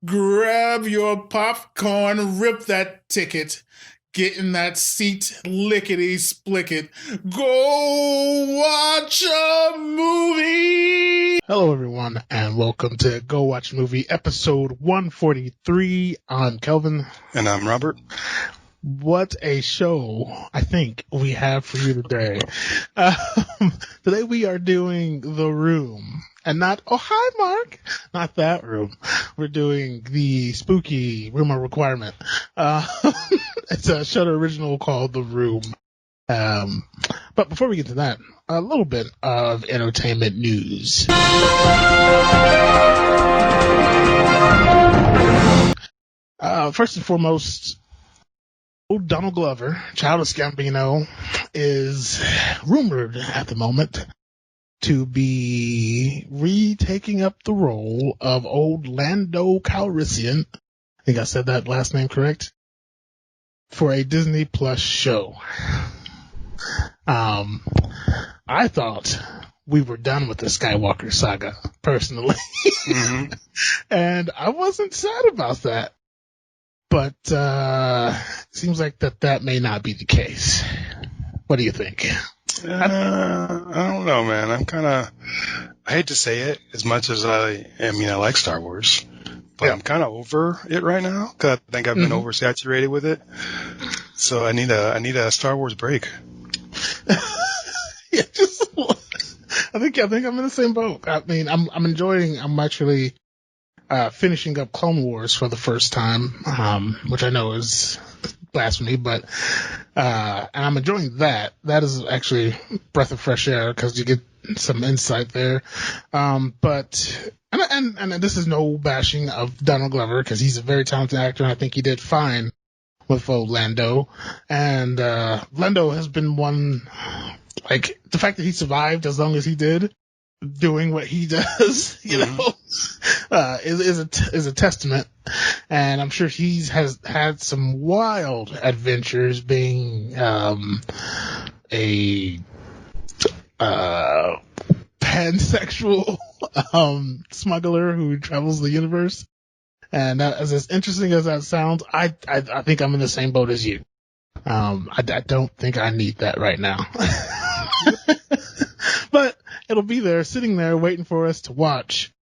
grab your popcorn, rip that ticket, get in that seat, lickety-split, go watch a movie! Hello, everyone, and welcome to Go Watch a Movie, episode 143. I'm Kelvin. And I'm Robert. What a show I think we have for you today. Today we are doing The Room. And not, oh, hi, Mark. Not that room. We're doing the spooky Room of Requirement. It's a Shudder original called The Room. But before we get to that, a little bit of entertainment news. First and foremost, old Donald Glover, Childish Gambino, is rumored at the moment to be retaking up the role of old Lando Calrissian. I think I said that last name correct. For a Disney Plus show. I thought we were done with the Skywalker saga, personally. Mm-hmm. And I wasn't sad about that. But seems like that may not be the case. What do you think? I don't know, man. I hate to say it as much as I like Star Wars, but yeah. I'm kind of over it right now because I think I've been oversaturated with it. So I need a Star Wars break. Yeah, I think I'm in the same boat. I mean, I'm actually finishing up Clone Wars for the first time, which I know is blasphemy, but and I'm enjoying that. That is actually a breath of fresh air because you get some insight there. But this is no bashing of Donald Glover because he's a very talented actor, and I think he did fine with old Lando. And Lando has been one, like, the fact that he survived as long as he did, doing what he does, is a testament. And I'm sure has had some wild adventures being a pansexual smuggler who travels the universe. And as interesting as that sounds, I think I'm in the same boat as you. I don't think I need that right now. But it'll be there, sitting there, waiting for us to watch.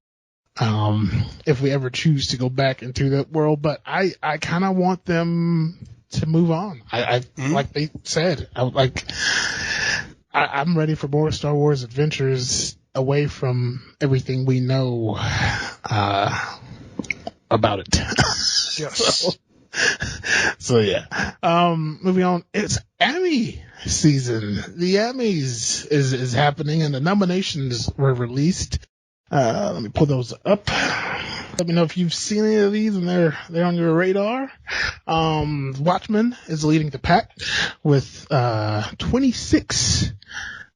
If we ever choose to go back into that world, but I kind of want them to move on. Like they said, I'm ready for more Star Wars adventures away from everything we know, about it. Yes. So yeah. Moving on. It's Emmy season. The Emmys is happening and the nominations were released. Let me pull those up. Let me know if you've seen any of these and they're on your radar. Watchmen is leading the pack with 26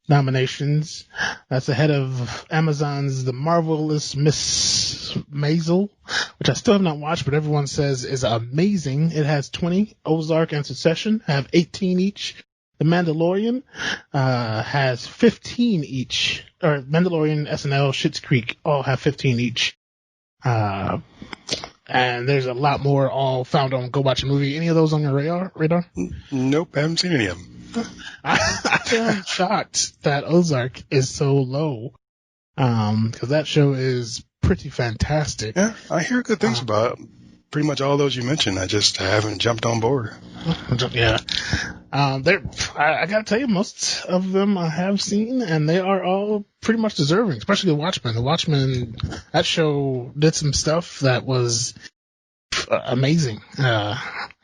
nominations. That's ahead of Amazon's The Marvelous Miss Maisel, which I still have not watched, but everyone says is amazing. It has 20. Ozark and Succession have 18 each. The Mandalorian has 15 each. Or Mandalorian, SNL, Schitt's Creek all have 15 each. And there's a lot more all found on Go Watch a Movie. Any of those on your radar? Nope, I haven't seen any of them. I am shocked that Ozark is so low. Because that show is pretty fantastic. Yeah, I hear good things about pretty much all those you mentioned. I just haven't jumped on board. Yeah. I gotta tell you, most of them I have seen, and they are all pretty much deserving, especially The Watchmen. The Watchmen, that show did some stuff that was amazing.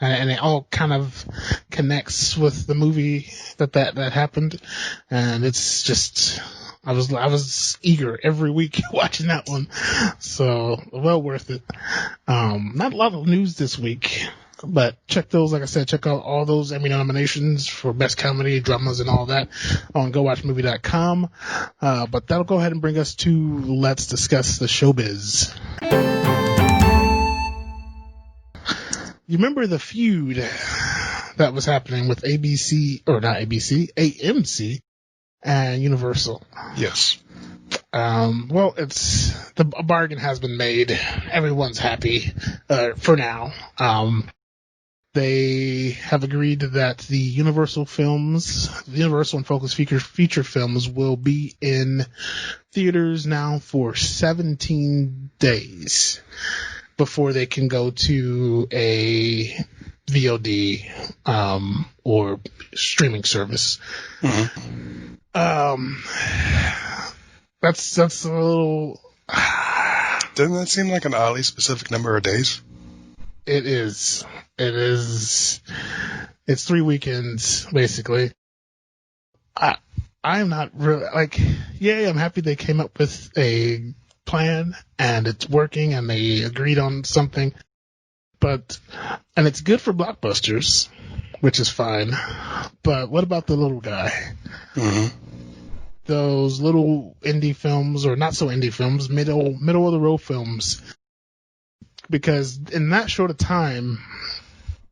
And it all kind of connects with the movie that happened. And it's just, I was eager every week watching that one. So, well worth it. Not a lot of news this week, but check those, like I said, check out all those Emmy nominations for best comedy, dramas, and all that on GoWatchMovie.com. But that'll go ahead and bring us to let's discuss the showbiz. You remember the feud that was happening with AMC and Universal? Yes. Well, a bargain has been made. Everyone's happy, for now. They have agreed that the Universal and Focus feature films will be in theaters now for 17 days before they can go to a VOD, or streaming service. Mm-hmm. That's a little. Doesn't that seem like an oddly specific number of days? It is. It's 3 weekends, basically. I'm not really, I'm happy they came up with a plan and it's working and they agreed on something. And it's good for blockbusters, which is fine. But what about the little guy? Mm-hmm. Those little indie films, or not so indie films, middle of the road films. Because in that short of time,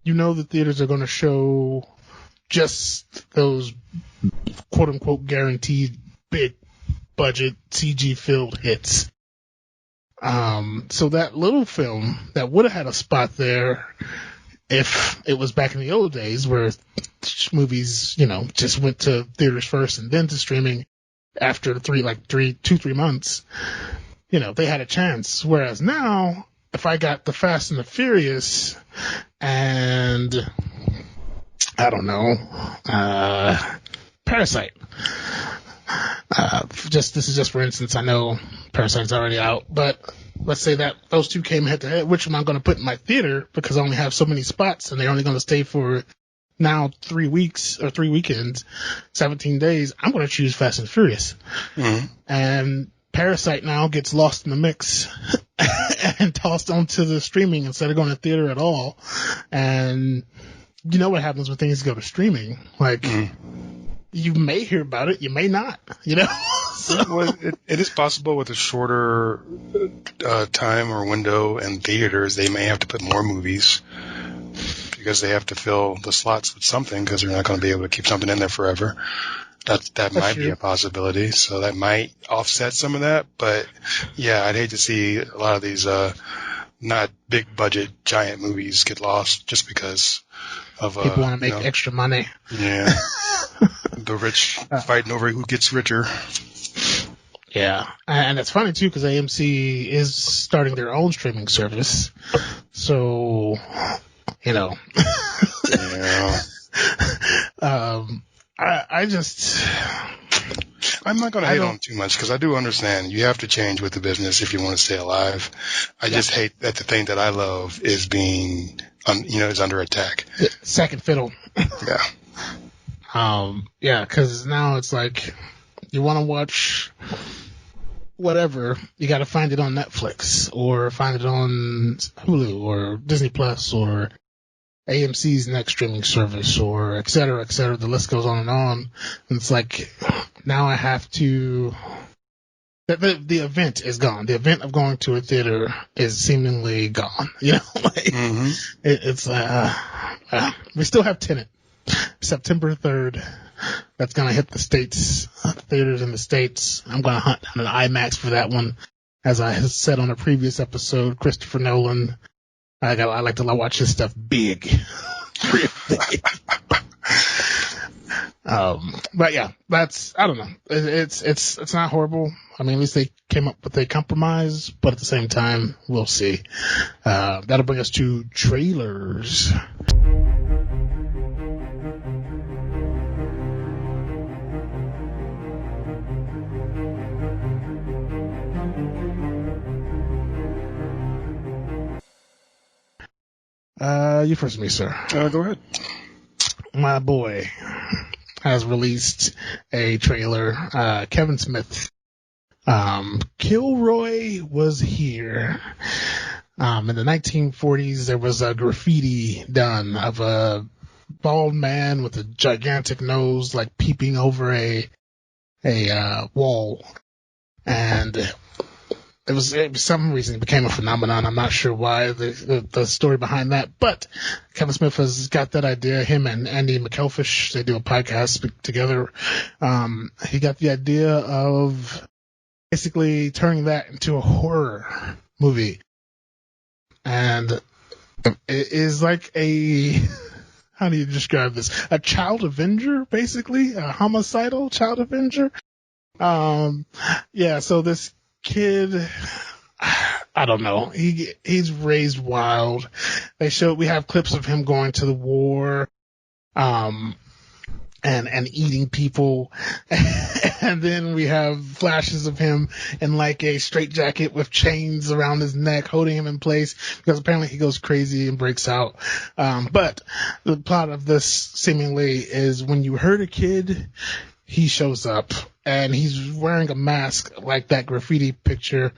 the theaters are going to show just those quote unquote guaranteed big budget CG filled hits. So that little film that would have had a spot there if it was back in the old days where movies, just went to theaters first and then to streaming after 3 months, they had a chance. Whereas now, if I got the Fast and the Furious and I don't know, Parasite. This is just for instance. I know Parasite's already out, but let's say that those two came head to head. Which am I going to put in my theater because I only have so many spots and they're only going to stay for now 3 weeks or 3 weekends, 17 days. I'm going to choose Fast and Furious. Mm-hmm. And Parasite now gets lost in the mix and tossed onto the streaming instead of going to theater at all. And you know what happens when things go to streaming? You may hear about it, you may not, So. Well, it is possible with a shorter time or window in theaters, they may have to put more movies because they have to fill the slots with something because they're not going to be able to keep something in there forever. That might be a possibility. So that might offset some of that. But yeah, I'd hate to see a lot of these not big budget giant movies get lost just because of people want to make extra money. Yeah. The rich fighting over who gets richer. Yeah. And it's funny too because AMC is starting their own streaming service. So, Yeah. I'm not going to hate on too much because I do understand you have to change with the business if you want to stay alive. I just hate that the thing that I love is being, is under attack. Second fiddle. Yeah. Because now it's like you want to watch whatever, you got to find it on Netflix or find it on Hulu or Disney Plus or AMC's next streaming service or et cetera, et cetera. The list goes on. And it's like now I have to. The event is gone. The event of going to a theater is seemingly gone. Mm-hmm. It's we still have Tenet. September 3rd. That's going to hit the States, theaters in the States. I'm going to hunt down an IMAX for that one. As I said on a previous episode, Christopher Nolan, I like to watch his stuff big. Real big. But yeah, I don't know. It's not horrible. I mean, at least they came up with a compromise, but at the same time, we'll see. That'll bring us to trailers. You first, me, sir. Go ahead. My boy has released a trailer. Kevin Smith. Kilroy was here. In the 1940s, there was a graffiti done of a bald man with a gigantic nose, peeping over a wall, and it was some reason it became a phenomenon. I'm not sure why the story behind that, but Kevin Smith has got that idea. Him and Andy McElfish, they do a podcast together. He got the idea of basically turning that into a horror movie. And it is like a, how do you describe this? A child avenger, basically, a homicidal child avenger. Yeah, so this kid, I don't know. He's raised wild. We have clips of him going to the war, and eating people. And then we have flashes of him in like a straitjacket with chains around his neck, holding him in place because apparently he goes crazy and breaks out. But the plot of this seemingly is when you hurt a kid, he shows up and he's wearing a mask like that graffiti picture.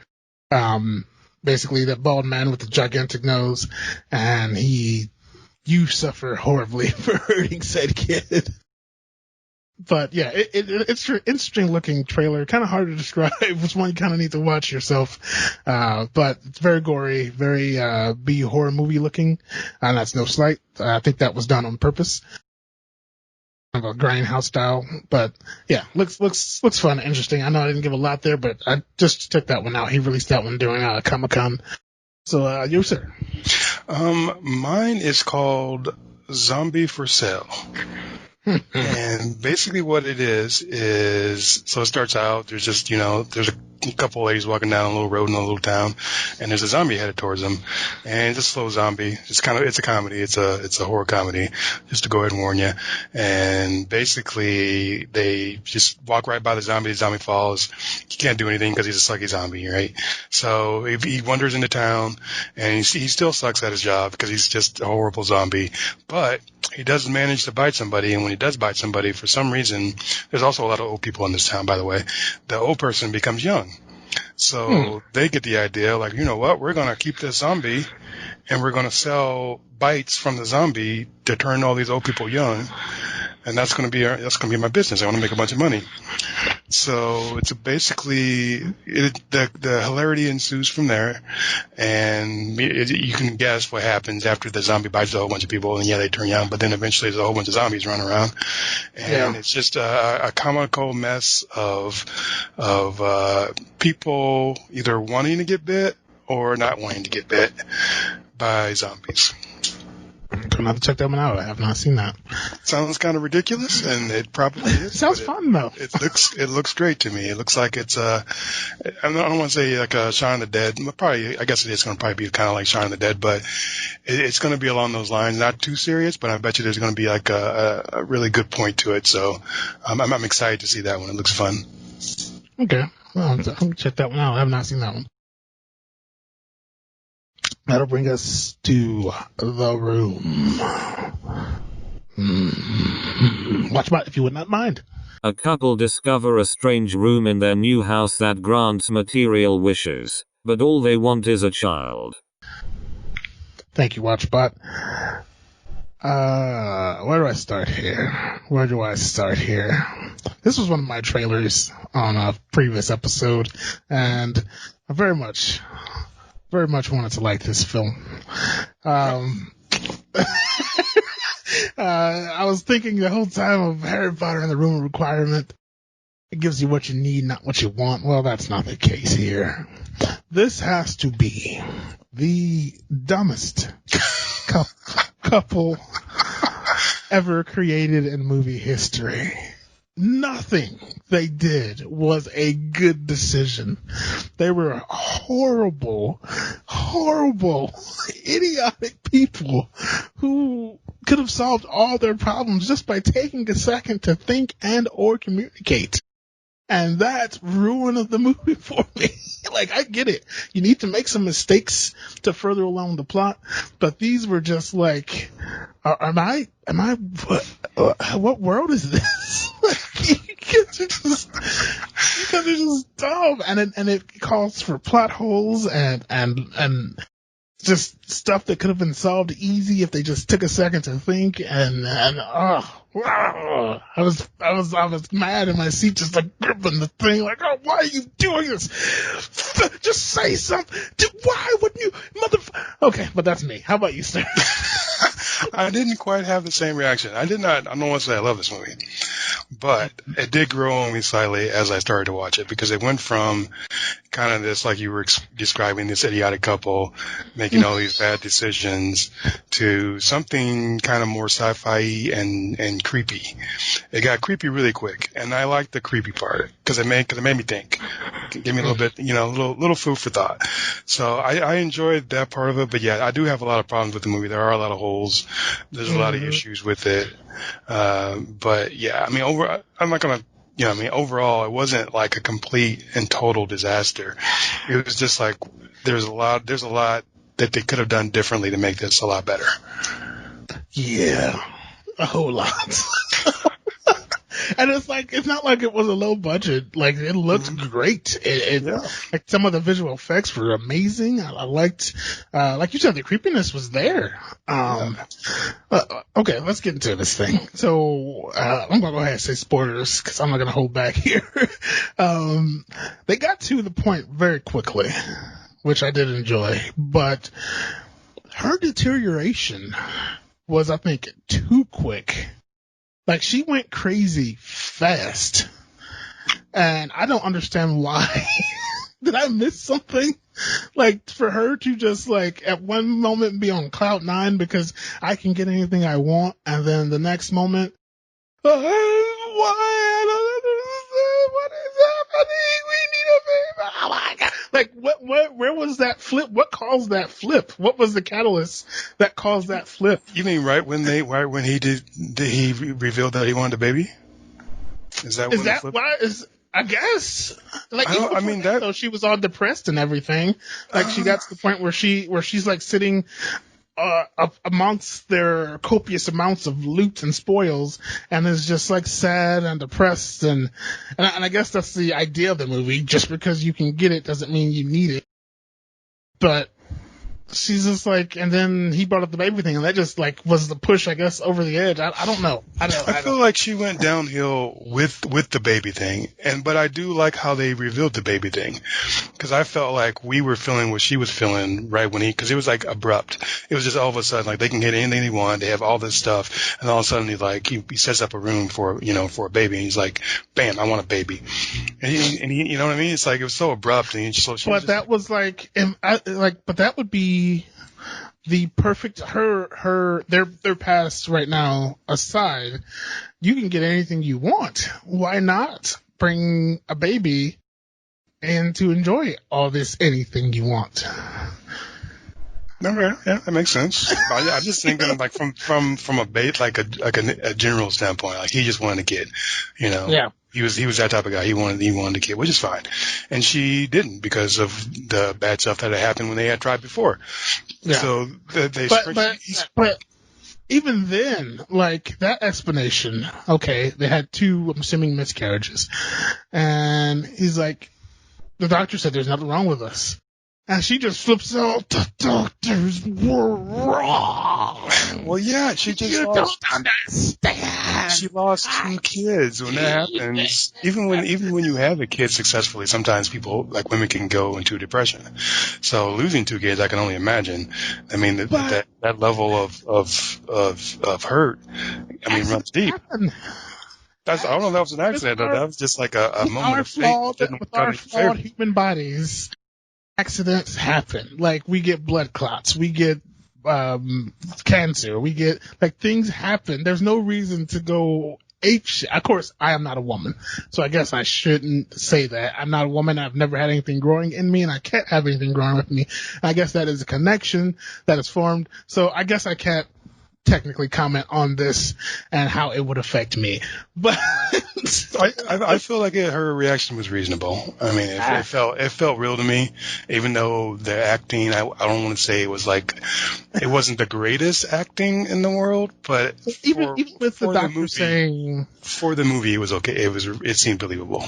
Basically that bald man with the gigantic nose, and you suffer horribly for hurting said kid. But yeah, it's an interesting looking trailer. Kind of hard to describe. It's one you kind of need to watch yourself. But it's very gory, very B horror movie looking, and that's no slight. I think that was done on purpose, kind of a grindhouse style. But yeah, looks fun, interesting. I know I didn't give a lot there, but I just took that one out. He released that one during Comic-Con. So you sir. Mine is called Zombie for Sale. And basically what it is, so it starts out, there's just, there's a couple of ladies walking down a little road in a little town, and there's a zombie headed towards them, and it's a slow zombie. It's a comedy. It's a horror comedy, just to go ahead and warn you. And basically they just walk right by the zombie falls. He can't do anything because he's a sucky zombie, right? So he wanders into town, and he still sucks at his job because he's just a horrible zombie, but he does manage to bite somebody, and when he does bite somebody, for some reason, there's also a lot of old people in this town, by the way, the old person becomes young. So they get the idea, like, you know what, we're going to keep this zombie, and we're going to sell bites from the zombie to turn all these old people young, and that's going to be my business. I want to make a bunch of money. So it's basically the hilarity ensues from there, and you can guess what happens after the zombie bites a whole bunch of people, and yeah, they turn young, but then eventually there's a whole bunch of zombies running around, and it's just a comical mess of people either wanting to get bit or not wanting to get bit by zombies. I'm gonna have to check that one out. I have not seen that. Sounds kind of ridiculous, and it probably is. Sounds fun though. It looks great to me. It looks like it's I don't want to say like a Shaun of the Dead. Probably, I guess it is going to probably be kind of like Shaun of the Dead, but it's going to be along those lines. Not too serious, but I bet you there's going to be like a really good point to it. So I'm excited to see that one. It looks fun. Okay, well, I'm gonna check that one out. I have not seen that one. That'll bring us to The Room. Watchbot, if you would not mind. A couple discover a strange room in their new house that grants material wishes, but all they want is a child. Thank you, Watchbot. Where do I start here? This was one of my trailers on a previous episode, and I very much wanted to like this film. I was thinking the whole time of Harry Potter and the Room of Requirement. It gives you what you need, not what you want. Well, that's not the case here. This has to be the dumbest couple ever created in movie history. Nothing they did was a good decision. They were horrible, idiotic people who could have solved all their problems just by taking a second to think and or communicate. And that's ruin of the movie for me. Like, I get it. You need to make some mistakes to further along the plot, but these were just like, what world is this? Because they're just dumb, and it calls for plot holes and just stuff that could have been solved easy if they just took a second to think. I was mad in my seat, just like gripping the thing, like, oh, why are you doing this? Just say something. Why wouldn't you, Okay, but that's me. How about you, sir? I didn't quite have the same reaction. I don't want to say I love this movie, But it did grow on me slightly as I started to watch it, because it went from kind of this, like you were describing, this idiotic couple making all these bad decisions, to something kind of more sci-fi and creepy. It got creepy really quick, and I liked the creepy part because it made me think. It gave me a little bit, little food for thought. So I enjoyed that part of it, but yeah, I do have a lot of problems with the movie. There are a lot of holes. There's a lot of issues with it. But yeah, I mean, I'm not gonna. Overall, it wasn't like a complete and total disaster. It was just like there's a lot that they could have done differently to make this a lot better. Yeah, a whole lot. And it's not like it was a low budget. Like, it looked great. Like, some of the visual effects were amazing. I liked, like you said, the creepiness was there. Okay, let's get into this thing. So, I'm gonna go ahead and say spoilers, cause I'm not gonna hold back here. They got to the point very quickly, which I did enjoy, but her deterioration was, I think, too quick. Like, she went crazy fast, and I don't understand why. Did I miss something? Like, for her to just, like, at one moment be on cloud 9 because I can get anything I want, and then the next moment, what is happening? We need a baby. Oh my God. Like, where was that flip? What caused that flip? What was the catalyst that caused that flip? You mean right when he revealed that he wanted a baby? Is that why? I guess. Like, that. So she was all depressed and everything. Like, she got to the point where she's like sitting amongst their copious amounts of loot and spoils, and is just like sad and depressed, and I guess that's the idea of the movie. Just because you can get it doesn't mean you need it. But she's just like, and then he brought up the baby thing, and that just like was the push, I guess, over the edge. I don't know. I feel like she went downhill with the baby thing, but I do like how they revealed the baby thing, because I felt like we were feeling what she was feeling right when because it was like abrupt. It was just all of a sudden like they can get anything they want, they have all this stuff, and all of a sudden he sets up a room for a baby, and he's like, bam, I want a baby, and he you know what I mean? It's like it was so abrupt, and but that was like, but that would be the perfect their past right now aside. You can get anything you want. Why not bring a baby and to enjoy all this anything you want? Okay, yeah, that makes sense. I'm just thinking like from a bait, like a general standpoint, like he just wanted a kid, Yeah. He was that type of guy. He wanted a kid, which is fine. And she didn't, because of the bad stuff that had happened when they had tried before. Yeah. So but even then, like, that explanation, okay, they had 2, I'm assuming, miscarriages. And he's like, the doctor said there's nothing wrong with us. And she just flips out, the doctors were wrong. Well, yeah, she just don't understand. She lost 2 kids. When that happens, even when you have a kid successfully, sometimes women can go into depression. So losing 2 kids, I can only imagine. I mean, that level of hurt, I mean, runs deep. I don't know if that was an accident. That was just like a moment of fate. With our flawed human bodies, accidents happen. Like, we get blood clots, we get cancer, we get, like, things happen. There's no reason to go apeshit. Of course, I am not a woman, so I guess I shouldn't say that. I'm not a woman. I've never had anything growing in me, and I can't have anything growing with me. I guess that is a connection that is formed. So I guess I can't technically comment on this and how it would affect me, but I feel like her reaction was reasonable. I mean, it felt real to me, even though the acting, I don't want to say it was like, it wasn't the greatest acting in the world, but even with the doctor saying, for the movie, it was okay. It seemed believable.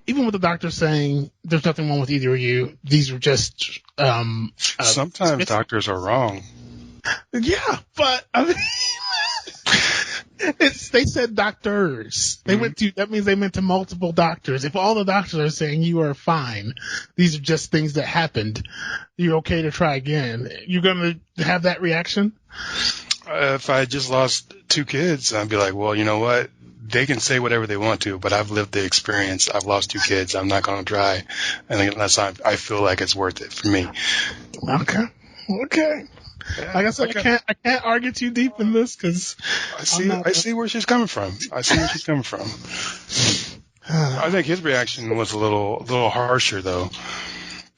Even with the doctor saying there's nothing wrong with either of you, these are just sometimes doctors are wrong. Yeah, but I mean, they said doctors. They that means they meant to multiple doctors. If all the doctors are saying you are fine, these are just things that happened, you're okay to try again, you're going to have that reaction? if I just lost 2 kids, I'd be like, well, you know what? They can say whatever they want to, but I've lived the experience. I've lost 2 kids. I'm not going to try, and unless I feel like it's worth it for me. Okay. Yeah, Like I said, I can't argue too deep in this because I see where she's coming from. I think his reaction was a little harsher though.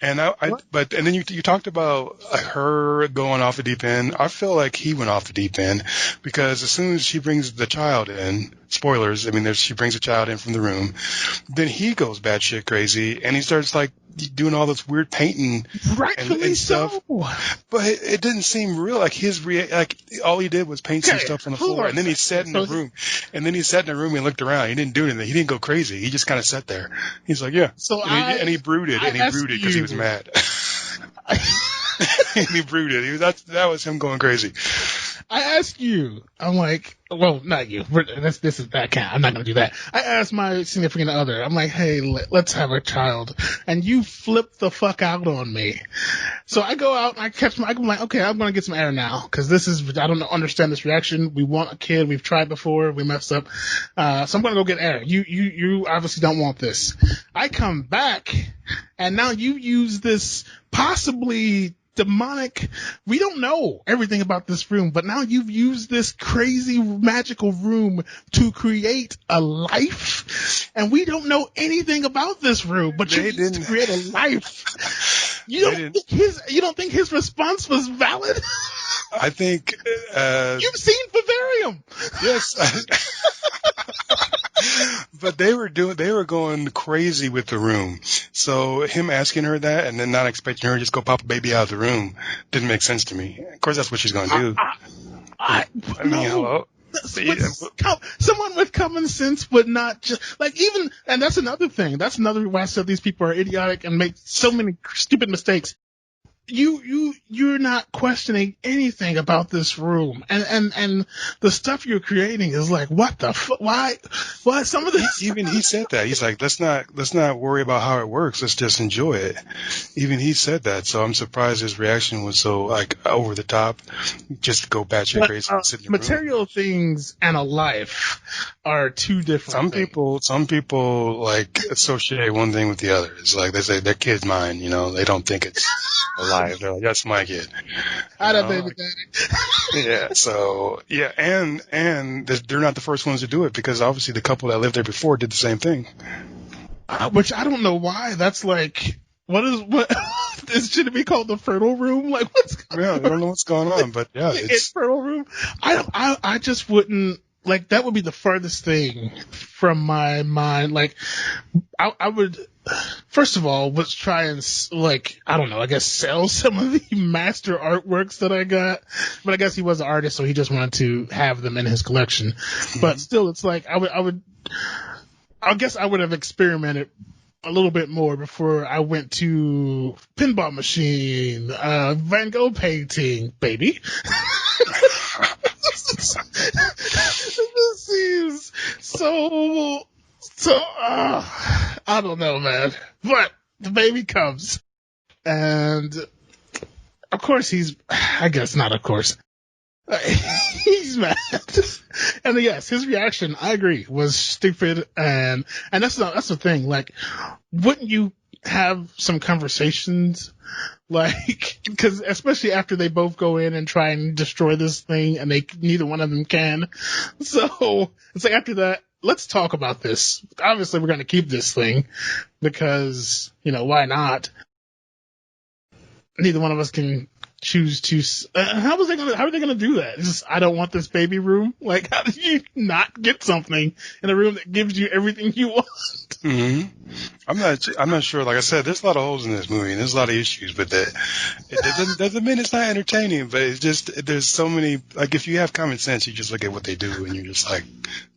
And then you talked about her going off the deep end. I feel like he went off the deep end because as soon as she brings the child in, spoilers, I mean, she brings the child in from the room, then he goes batshit crazy and he starts like doing all this weird painting and stuff. So. But it didn't seem real. Like like all he did was paint some stuff on the floor, and then he sat in the room. And then he sat in the room and looked around. He didn't do anything. He didn't go crazy. He just kind of sat there. He's like, yeah. And he brooded because he was mad. And he brooded. That was him going crazy. I asked you, I'm like, well, not you. This is that can't. I'm not going to do that. I asked my significant other, I'm like, hey, let's have a child. And you flipped the fuck out on me. So I go out and I'm like, okay, I'm going to get some air now. Cause I don't understand this reaction. We want a kid. We've tried before. We messed up. So I'm going to go get air. You obviously don't want this. I come back and now you use this possibly demonic. We don't know everything about this room, but now you've used this crazy magical room to create a life, and we don't know anything about this room. But you used to create a life. You don't think his response was valid? I think you've seen Vivarium. Yes. But they were going crazy with the room. So him asking her that and then not expecting her to just go pop a baby out of the room didn't make sense to me. Of course, that's what she's going to do. Hello? Someone with common sense would not just and that's another thing. That's another why I said these people are idiotic and make so many stupid mistakes. You're not questioning anything about this room, and the stuff you're creating is like, what the fuck? Why some of this? Even he said that. He's like, let's not worry about how it works. Let's just enjoy it. Even he said that. So I'm surprised his reaction was so like over the top. Just go batshit crazy and sit in your material room. Things and a life are two different things. Some people like associate one thing with the other. It's like they say their kid's mine. They don't think it's alive. They're like, that's my kid. I don't baby daddy. Yeah. So yeah, and they're not the first ones to do it because obviously the couple that lived there before did the same thing. Which I don't know why. That's like, what should it be called the fertile room? Like what's going on? I don't know what's going on, but yeah, it's fertile room. I just wouldn't. Like, that would be the farthest thing from my mind. Like, I would, first of all, was try and, I don't know, I guess sell some of the master artworks that I got. But I guess he was an artist, so he just wanted to have them in his collection. But still, it's like, I guess I would have experimented a little bit more before I went to pinball machine, Van Gogh painting, baby. This seems so I don't know, man. But the baby comes, and of course he's mad. And yes, his reaction, I agree, was stupid, and that's the thing. Like, wouldn't you have some conversations? Like, because especially after they both go in and try and destroy this thing, and neither one of them can. So it's like, after that, let's talk about this. Obviously, we're going to keep this thing because, why not? Neither one of us can choose to. How are they going to do that? It's just, I don't want this baby room. Like, how do you not get something in a room that gives you everything you want? Mm-hmm. I'm not sure. Like I said, there's a lot of holes in this movie, and there's a lot of issues. But it doesn't mean it's not entertaining. But it's just, there's so many. Like, if you have common sense, you just look at what they do, and you're just like,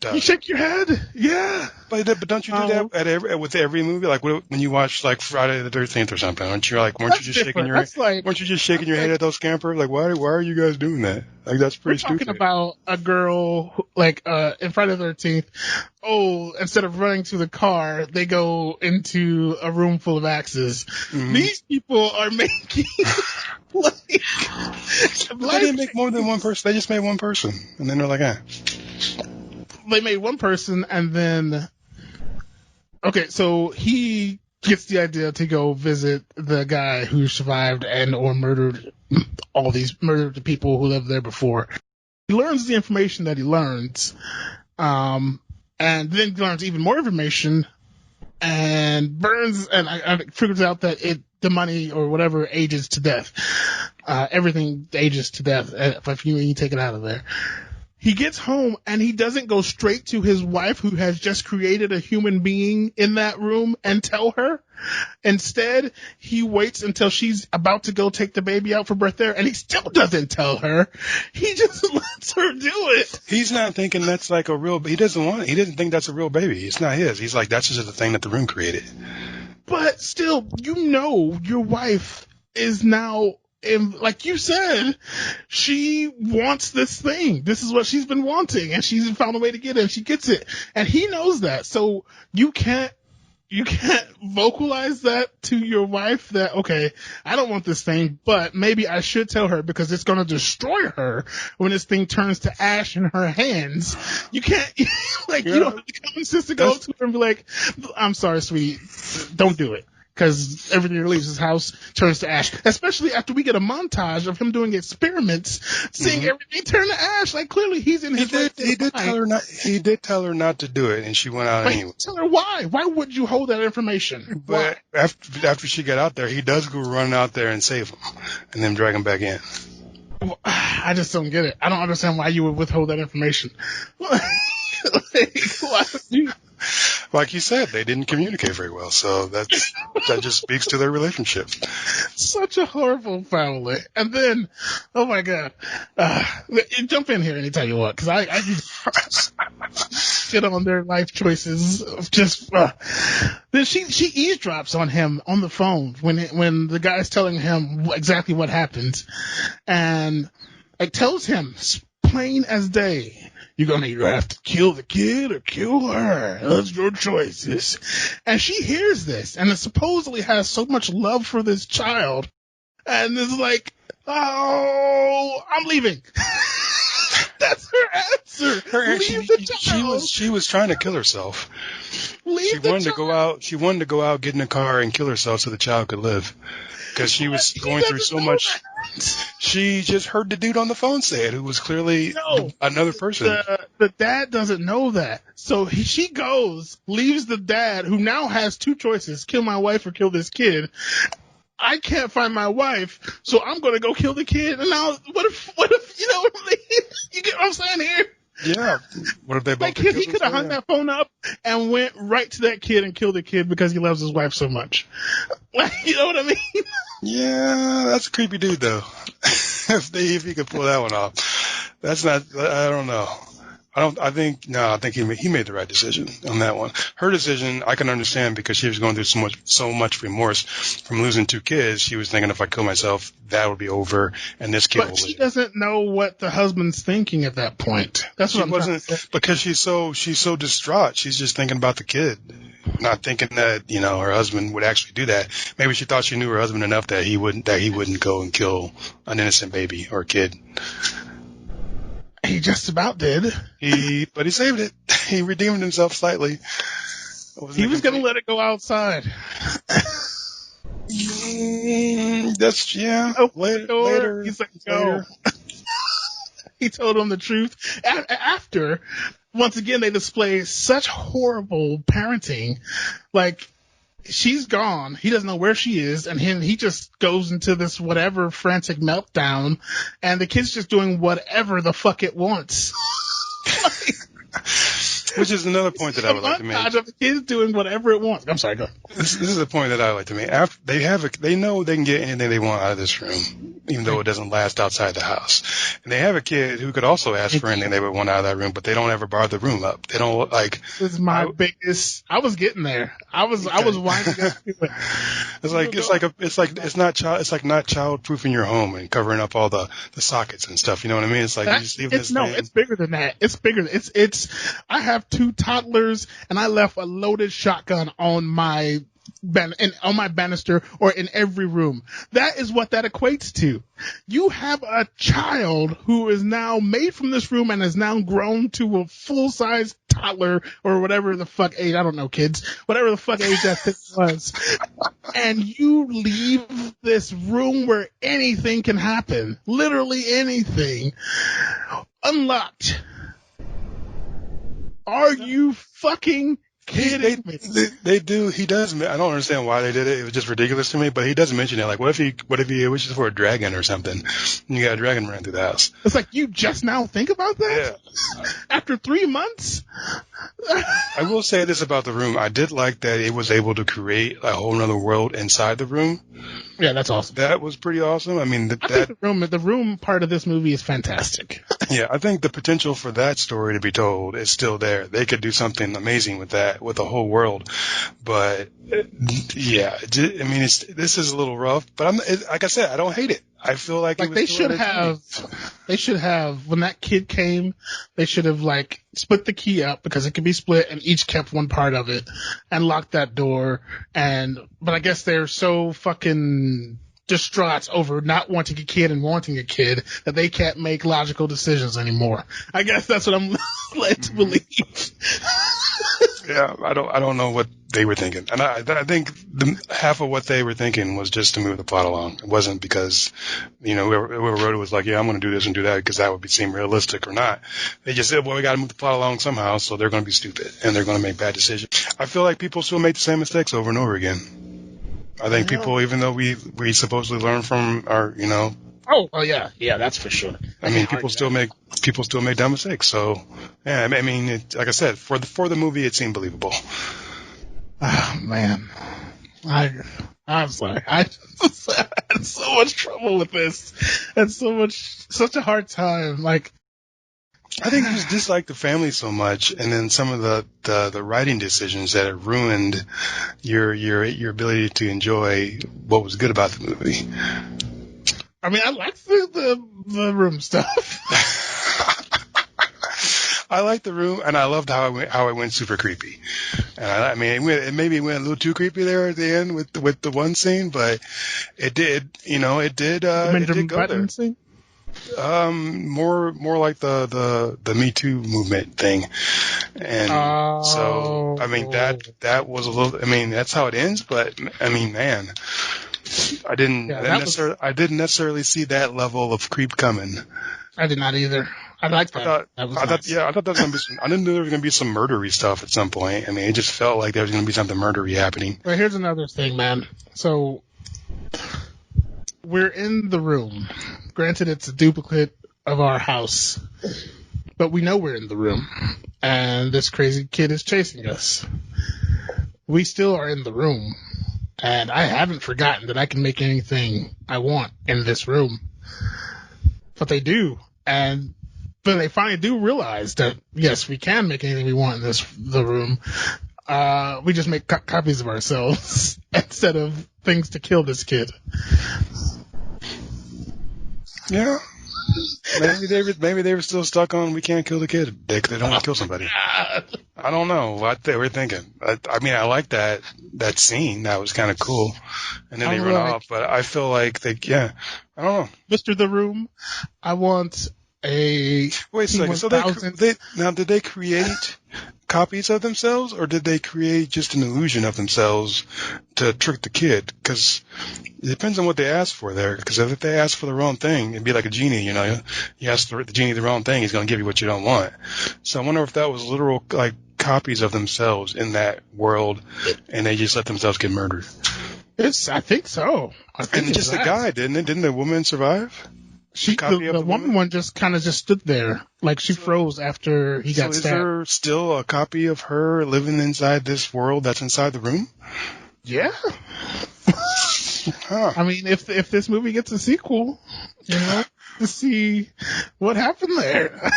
duh. You shake your head, yeah. But don't you do that with every movie? Like when you watch like Friday the 13th or something, weren't you just shaking your head? Weren't you just shaking your head at those campers? Like, why are you guys doing that? Like, that's pretty stupid. We're talking about a girl, in Friday the 13th. Oh, instead of running to the car, they go into a room full of axes. Mm-hmm. These people are making, they didn't make more than one person. They just made one person. And then they're like, They made one person, and then, okay, so he gets the idea to go visit the guy who survived and or murdered the people who lived there before. He learns the information that he learns, and then learns even more information, and burns, and I figures out that the money or whatever ages to death. Everything ages to death if you take it out of there. He gets home and he doesn't go straight to his wife who has just created a human being in that room and tell her. Instead, he waits until she's about to go take the baby out for birth there, and he still doesn't tell her. He just lets her do it. He's not thinking that's like a real, he doesn't think that's a real baby. It's not his. He's like, that's just the thing that the room created. But still, your wife is now, like you said, she wants this thing. This is what she's been wanting, and she's found a way to get it, and she gets it. And he knows that. So you can't vocalize that to your wife that, okay, I don't want this thing, but maybe I should tell her because it's going to destroy her when this thing turns to ash in her hands. You can't, you don't have the common sense to go to her and be like, I'm sorry, sweetie, don't do it. Because everything that leaves his house turns to ash. Especially after we get a montage of him doing experiments, seeing everything turn to ash. Like, clearly he's in his He did tell her not to do it, and she went out anyway. Tell her why. Why would you hold that information? But after she got out there, he does go run out there and save him, and then drag him back in. Well, I just don't get it. I don't understand why you would withhold that information. Why would you? Like you said, they didn't communicate very well, so that just speaks to their relationship. Such a horrible family. And then, oh my God, jump in here anytime you want, because I shit on their life choices. Just then she eavesdrops on him on the phone when the guy's telling him exactly what happened, and it tells him plain as day. You're going to either have to kill the kid or kill her. That's your choices. And she hears this and supposedly has so much love for this child. And is like, oh, I'm leaving. That's her answer. Leave the child. She was trying to kill herself. She wanted to go out, get in a car, and kill herself so the child could live. Because she was going through so much. She just heard the dude on the phone say it, who was clearly another person. The dad doesn't know that. So she goes, leaves the dad, who now has two choices, kill my wife or kill this kid. I can't find my wife, so I'm going to go kill the kid. And now, what if, you know what I mean? You get what I'm saying here? Yeah. What if they both he could have hung that phone up and went right to that kid and killed the kid because he loves his wife so much. You know what I mean? Yeah, that's a creepy dude, though. if he could pull that one off. That's not, I don't know. I think he made the right decision on that one. Her decision, I can understand because she was going through so much remorse from losing two kids. She was thinking, if I kill myself, that would be over, and this kid will live. But she doesn't know what the husband's thinking at that point. That's what I'm trying to say. Because she's so distraught. She's just thinking about the kid, not thinking that, her husband would actually do that. Maybe she thought she knew her husband enough that he wouldn't go and kill an innocent baby or kid. He just about did. But he saved it. He redeemed himself slightly. He was going to let it go outside. Later. He's like, no. He told him the truth. After, once again, they display such horrible parenting. Like, she's gone. He doesn't know where she is, and he just goes into this whatever frantic meltdown, and the kid's just doing whatever the fuck it wants. Which is another point that I would like to make. Montage of the kids doing whatever it wants. I'm sorry, go. This is a point that I like to make. After they know they can get anything they want out of this room, even though it doesn't last outside the house. And they have a kid who could also ask for anything they would want out of that room, but they don't ever bar the room up. They don't like. This is my biggest. I was getting there. I was winding up. It's like not childproofing your home and covering up all the sockets and stuff. You know what I mean? It's like you just leave this. No, it's bigger than that. It's bigger. It's. I have 2 toddlers, and I left a loaded shotgun on my banister or in every room. That is what that equates to. You have a child who is now made from this room and has now grown to a full-size toddler or whatever the fuck age. I don't know, kids. Whatever the fuck age that thing was. And you leave this room where anything can happen. Literally anything. Unlocked. Are you fucking kidding me? They do. He does. I don't understand why they did it. It was just ridiculous to me. But he does mention it. Like, what if he wishes for a dragon or something? And you got a dragon running through the house. It's like you just now think about that. Yeah. After 3 months. I will say this about the room. I did like that it was able to create a whole other world inside the room. Yeah, that's awesome. That was pretty awesome. I mean, I think the room part of this movie is fantastic. Yeah, I think the potential for that story to be told is still there. They could do something amazing with that, with the whole world. But yeah, I mean, this is a little rough. But like I said, I don't hate it. I feel like it was they should have when that kid came, they should have like split the key up because it could be split and each kept one part of it and locked that door. But I guess they're so fucking distraught over not wanting a kid and wanting a kid that they can't make logical decisions anymore. I guess that's what I'm led to believe. Yeah, I don't know what they were thinking, and I think half of what they were thinking was just to move the plot along. It wasn't because whoever wrote it was like, yeah, I'm going to do this and do that because that would seem realistic or not. They just said, well, we got to move the plot along somehow, so they're going to be stupid and they're going to make bad decisions. I feel like people still make the same mistakes over and over again. I think people, even though we supposedly learn from our, Oh yeah, that's for sure. I mean, people still make dumb mistakes. So, yeah, I mean, like I said, for the movie, it seemed believable. Oh man, I'm sorry. I had so much trouble with this, and such a hard time. Like, I think you just dislike the family so much, and then some of the writing decisions that have ruined your ability to enjoy what was good about the movie. I mean, I like the room stuff. I like the room, and I loved how it went super creepy. And I mean, it maybe went a little too creepy there at the end with the one scene, but it did go there. Scene? More like the Me Too movement thing, and so I mean that was a little. I mean, that's how it ends, but I mean, man. I didn't necessarily see that level of creep coming. I did not either. I liked that. I thought that was going to be I didn't know there was going to be some murdery stuff at some point. I mean, it just felt like there was going to be something murdery happening. Well, here's another thing, man. So we're in the room. Granted, it's a duplicate of our house, but we know we're in the room, and this crazy kid is chasing us. We still are in the room. And I haven't forgotten that I can make anything I want in this room. But they do. But they finally do realize that, yes, we can make anything we want in the room. We just make copies of ourselves instead of things to kill this kid. Yeah. Maybe they were still stuck on we can't kill the kid. They don't want to kill somebody. I don't know what they were thinking. I mean, I like that scene. That was kind of cool. And then they run off. But I feel like I don't know. Mr. The Room, I want a... Wait a second. So did they create copies of themselves, or did they create just an illusion of themselves to trick the kid? Because it depends on what they ask for there. Because if they ask for the wrong thing, it'd be like a genie, You ask the genie the wrong thing, he's going to give you what you don't want. So I wonder if that was literal, like, copies of themselves in that world, and they just let themselves get murdered. I think so. And just the guy, didn't the woman survive? The woman one just kind of just stood there, like she froze after he got stabbed. So is there still a copy of her living inside this world that's inside the room? Yeah. I mean, if this movie gets a sequel, to see what happened there.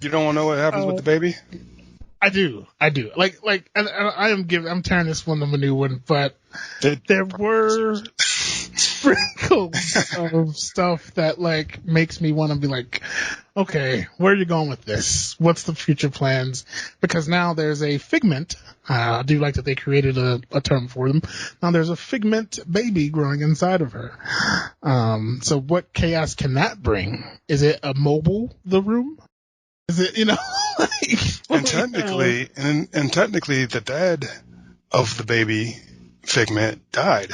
You don't want to know what happens with the baby? I do. I'm tearing this one a new one, but there were sprinkles of stuff that like makes me want to be like, okay, where are you going with this? What's the future plans? Because now there's a Figment. I do like that they created a term for them. Now there's a Figment baby growing inside of her. So what chaos can that bring? Is it a mobile, the room? Is it, and technically the dad of the baby Figment died.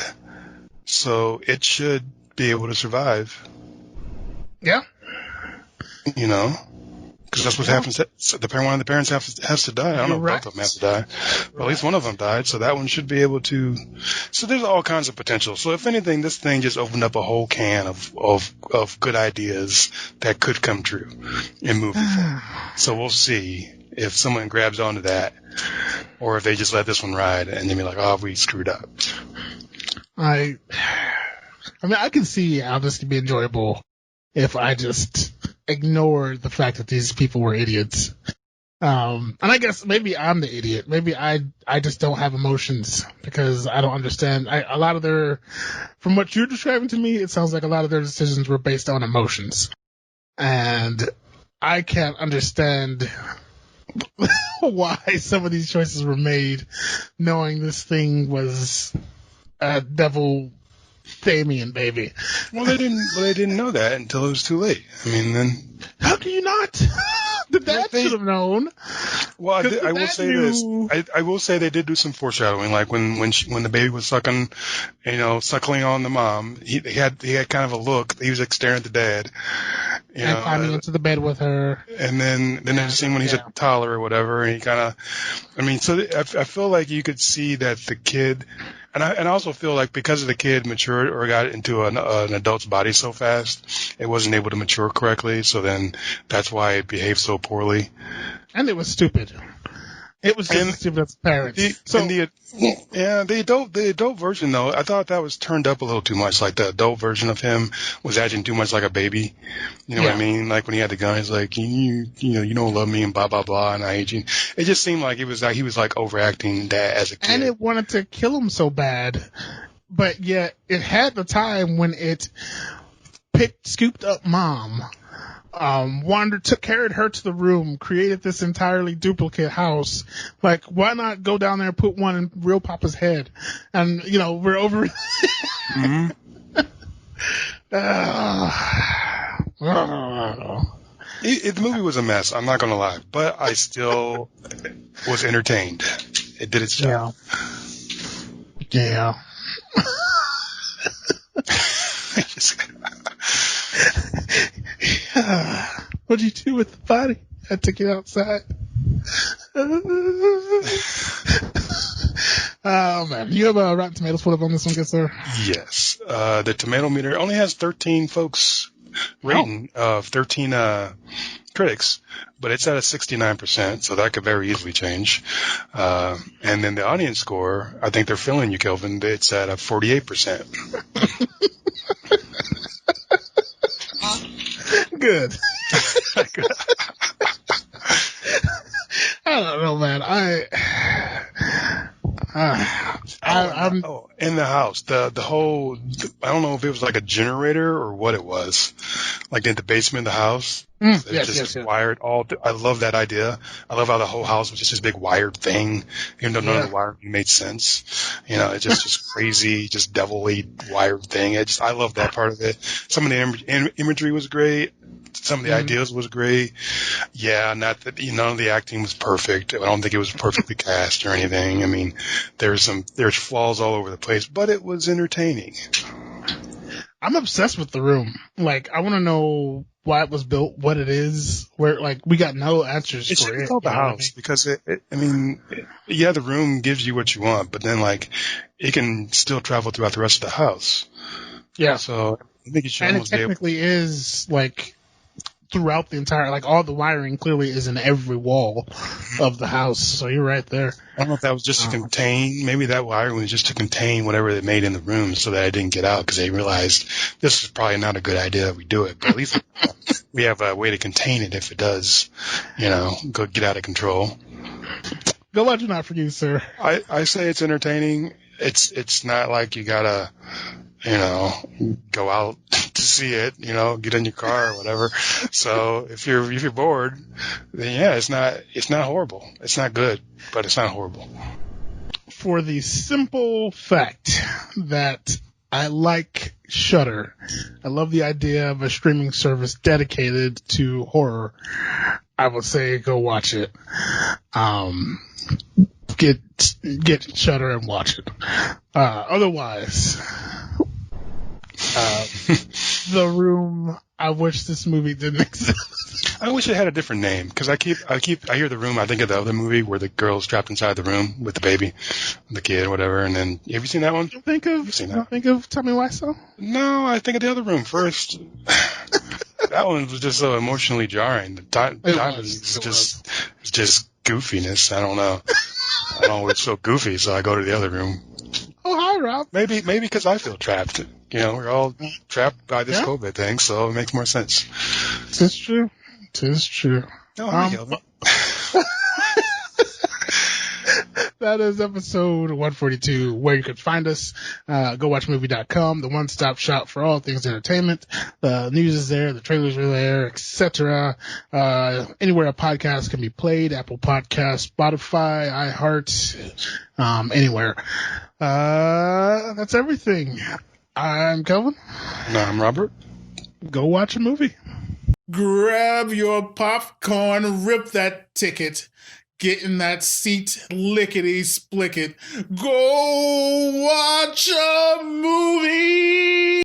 So it should be able to survive. Yeah. Because that's what happens. So one of the parents has to die. I don't know if both of them have to die. But at least one of them died, so that one should be able to. So there's all kinds of potential. So if anything, this thing just opened up a whole can of good ideas that could come true in movie form. So we'll see if someone grabs onto that, or if they just let this one ride and then be like, "Oh, we screwed up." I mean, I can see how this could be enjoyable if I just ignore the fact that these people were idiots. And I guess maybe I'm the idiot. Maybe I just don't have emotions because I don't understand. From what you're describing to me, it sounds like a lot of their decisions were based on emotions. And I can't understand why some of these choices were made knowing this thing was a devil Damien baby. Well, they didn't know that until it was too late. I mean, then how do you not? The dad should have known. Well, I will say this. I will say they did do some foreshadowing, like when the baby was suckling on the mom. He had kind of a look. He was like staring at the dad. And climbing into the bed with her. And then there's a scene when he's a toddler or whatever, and he kind of, I feel like you could see that the kid. And I also feel like because of the kid matured or got into an adult's body so fast, it wasn't able to mature correctly. So then that's why it behaved so poorly. And it was stupid. It was just stupid as parents. The adult version though, I thought that was turned up a little too much. Like the adult version of him was acting too much like a baby. You know what I mean? Like when he had the gun, he's like, you don't love me and blah blah blah, and I hate you. It just seemed like he was overacting that as a kid. And it wanted to kill him so bad, but yet it had the time when it scooped up mom. Carried her to the room, created this entirely duplicate house. Like, why not go down there and put one in real Papa's head? And, we're over. Mm-hmm. The movie was a mess, I'm not going to lie, but I still was entertained. It did its job. Yeah. What'd you do with the body? I took it outside. Oh man, you have a Rotten Tomatoes put up on this one, good sir? Yes. The tomato meter only has 13 folks rating of 13 critics, but it's at a 69%, so that could very easily change. And then the audience score, I think they're feeling you, Kelvin. It's at a 48%. Good. I don't know, man. I'm in the house. The whole, I don't know if it was like a generator or what it was. Like in the basement of the house. Yes. Wired all. I love that idea. I love how the whole house was just this big wired thing, even though none of the wiring made sense. It's just crazy, just devilly wired thing. I love that part of it. Some of the imagery was great. Some of the ideas was great. Yeah, not that none of the acting was perfect. I don't think it was perfectly cast or anything. I mean, there's flaws all over the place, but it was entertaining. I'm obsessed with The Room. Like, I want to know why it was built, what it is, where, like, we got no answers for it. It's called the house because the room gives you what you want, but then, like, it can still travel throughout the rest of the house. Yeah. So I think you should And it almost be able. technically is like throughout the entire, like all the wiring clearly is in every wall of the house. So you're right there. I don't know if that was just to contain. Maybe that wiring was just to contain whatever they made in the room, so that it didn't get out because they realized this is probably not a good idea that we do it. But at least we have a way to contain it if it does, go get out of control. Go watch it, not for you, sir. I say it's entertaining. It's not like you gotta, go out to see it, get in your car or whatever. So if you're bored, then yeah, it's not horrible. It's not good, but it's not horrible. For the simple fact that I like Shudder. I love the idea of a streaming service dedicated to horror. I would say go watch it. Get Shudder and watch it. Otherwise, The Room. I wish this movie didn't exist. I wish it had a different name because I hear The Room. I think of the other movie where the girl's trapped inside the room with the baby, the kid, whatever. And then, have you seen that one? Think of Tell Me Why So? No, I think of the other room first. That one was just so emotionally jarring. The diamond is just goofiness. I don't know. I don't always feel goofy, so I go to the other room. Oh, hi, Rob. Maybe because I feel trapped. We're all trapped by this COVID thing, so it makes more sense. Tis true. No, hi, Kelvin. That is episode 142, where you can find us. GoWatchMovie.com, the one-stop shop for all things entertainment. The news is there, the trailers are there, etc. Anywhere a podcast can be played, Apple Podcasts, Spotify, iHeart, anywhere. That's everything. I'm Kelvin. No, I'm Robert. Go watch a movie. Grab your popcorn, rip that ticket, get in that seat, lickety-splicket. Go watch a movie!